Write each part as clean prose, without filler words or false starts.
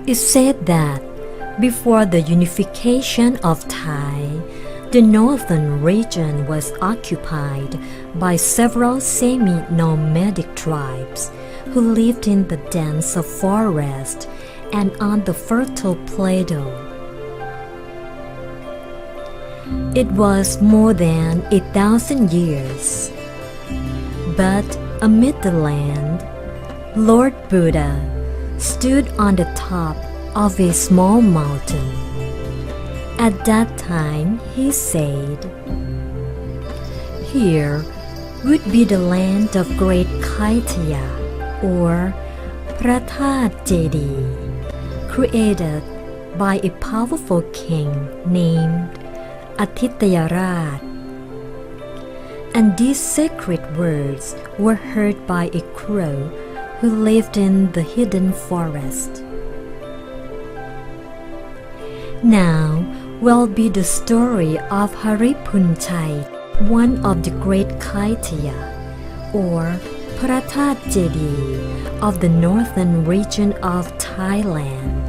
It said that before the unification of Thai, the northern region was occupied by several semi-nomadic tribes who lived in the dense forest and on the fertile plateau. It was more than 1,000 years. But amid the land, Lord Buddha stood on the top of a small mountain. At that time, he said, "Here would be the land of Great Kaitya, or Prathat Jedi, created by a powerful king named Atitayaraj." And these sacred words were heard by a crow who lived in the hidden forest. Now will be the story of Hariphunchai, one of the great Kaitya, or Prathat Jedi of the northern region of Thailand.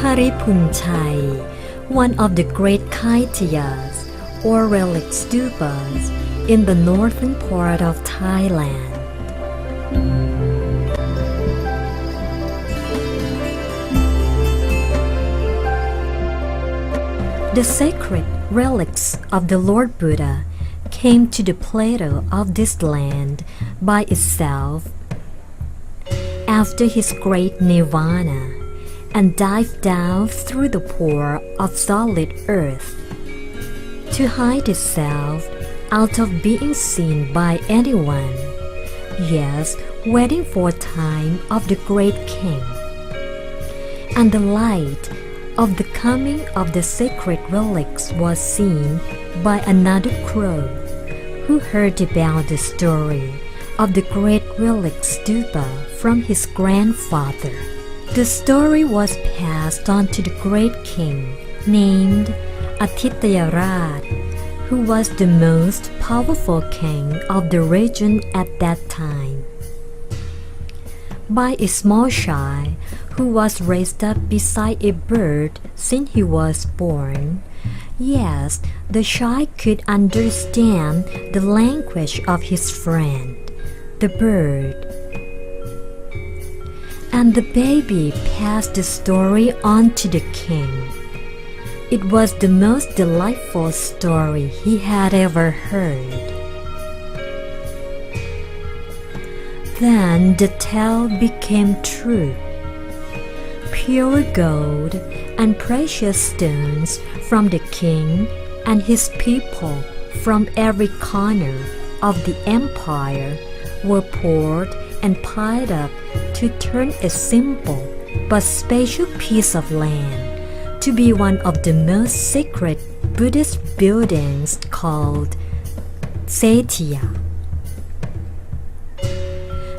Hariphunchai, one of the great Kaityas, or relic stupas, in the northern part of Thailand. The sacred relics of the Lord Buddha came to the plateau of this land by itself after his great nirvana and dived down through the pore of solid earth to hide itself out of being seen by anyone, yes, waiting for time of the great king. And the light of the coming of the sacred relics was seen by another crow who heard about the story of the great relic stupa from his grandfather. The story was passed on to the great king named Atitayaraj, who was the most powerful king of the region at that time, by a small child who was raised up beside a bird since he was born. Yes, the child could understand the language of his friend, the bird. And the baby passed the story on to the king. It was the most delightful story he had ever heard. Then the tale became true. Pure gold and precious stones from the king and his people from every corner of the empire were poured and piled up to turn a simple but special piece of land to be one of the most sacred Buddhist buildings called Setya.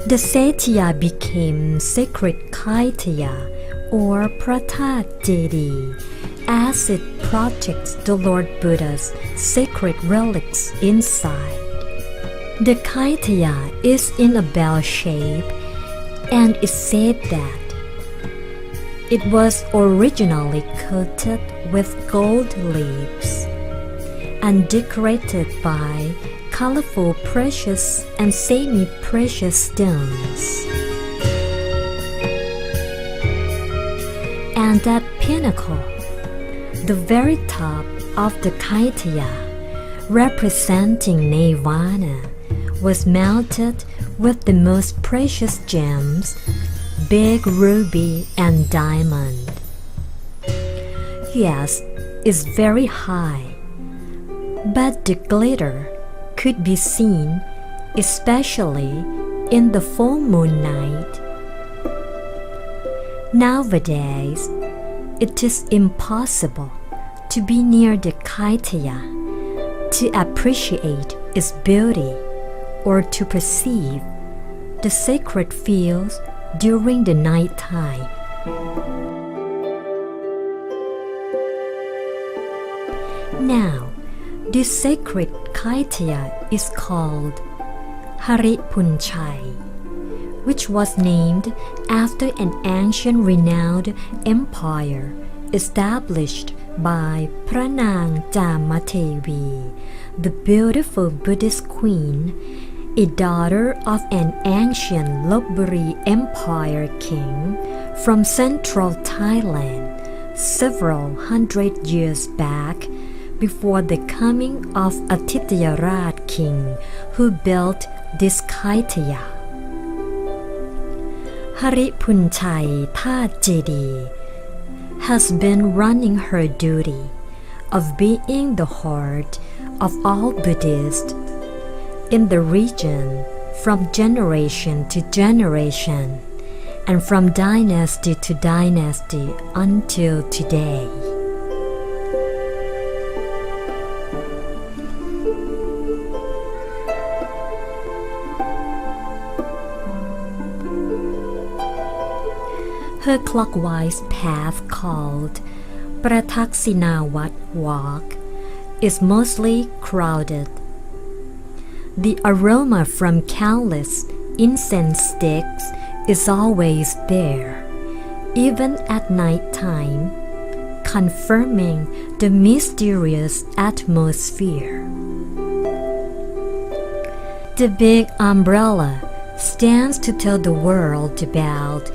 The Setya became sacred Kaitya, or Prathat Jedi, as it protects the Lord Buddha's sacred relics inside. The Kaitya is in a bell shape, and it said that it was originally coated with gold leaves and decorated by colorful precious and semi-precious stones. And that pinnacle, the very top of the Kaitya, representing Nirvana, was mounted with the most precious gems, big ruby and diamond. Yes, it's very high, but the glitter could be seen, especially in the full moon night. Nowadays, it is impossible to be near the Kaitya to appreciate its beauty or to perceive the sacred fields during the night time. Now, this sacred Kaitya is called Hariphunchai, which was named after an ancient renowned empire established by Pranang Jamatevi, the beautiful Buddhist queen, a daughter of an ancient Lopburi Empire king from central Thailand several hundred years back, before the coming of Atityarat king who built this Kaitaya. Hariphunchai That Jedi has been running her duty of being the heart of all Buddhists in the region from generation to generation and from dynasty to dynasty until today. Her clockwise path called Prataksinawat Walk is mostly crowded. The aroma from countless incense sticks is always there, even at night time, confirming the mysterious atmosphere. The big umbrella stands to tell the world about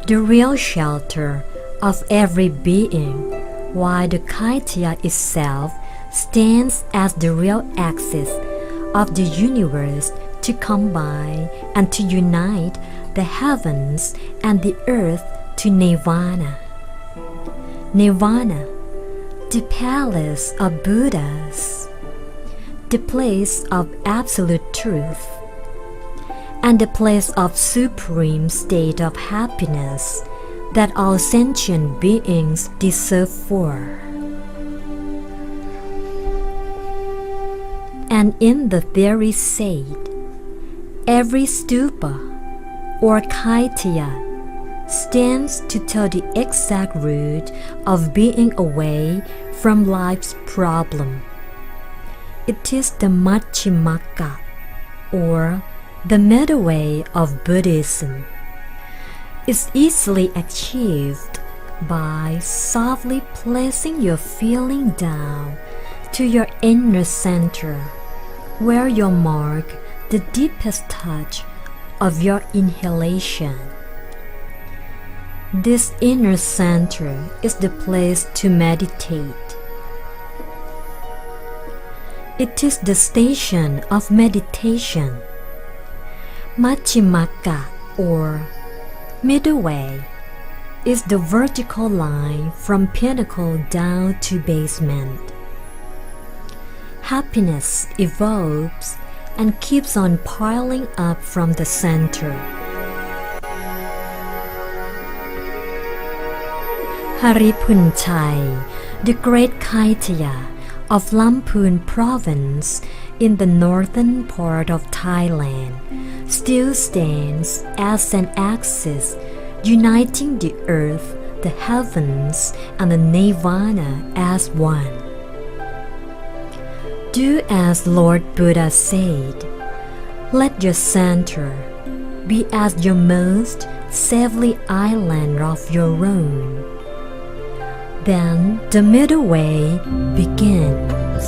the real shelter of every being, while the Kaitya itself stands as the real axis of the universe to combine and to unite the heavens and the earth to Nirvana. Nirvana, the palace of Buddhas, the place of absolute truth, and the place of supreme state of happiness that all sentient beings deserve for. And in the very said, every stupa or kaitya stands to tell the exact root of being away from life's problem. It is the Majjhimaka, or the middle way of Buddhism. Is easily achieved by softly placing your feeling down to your inner center, where you mark the deepest touch of your inhalation. This inner center is the place to meditate. It is the station of meditation. Majjhimaka, or middle way, is the vertical line from pinnacle down to basement. Happiness evolves and keeps on piling up from the center. Hariphunchai, the great Kaitya of Lamphun province in the northern part of Thailand, still stands as an axis uniting the earth, the heavens, and the Nirvana as one. Do as Lord Buddha said, let your center be as your most safely island of your own. Then the middle way begins.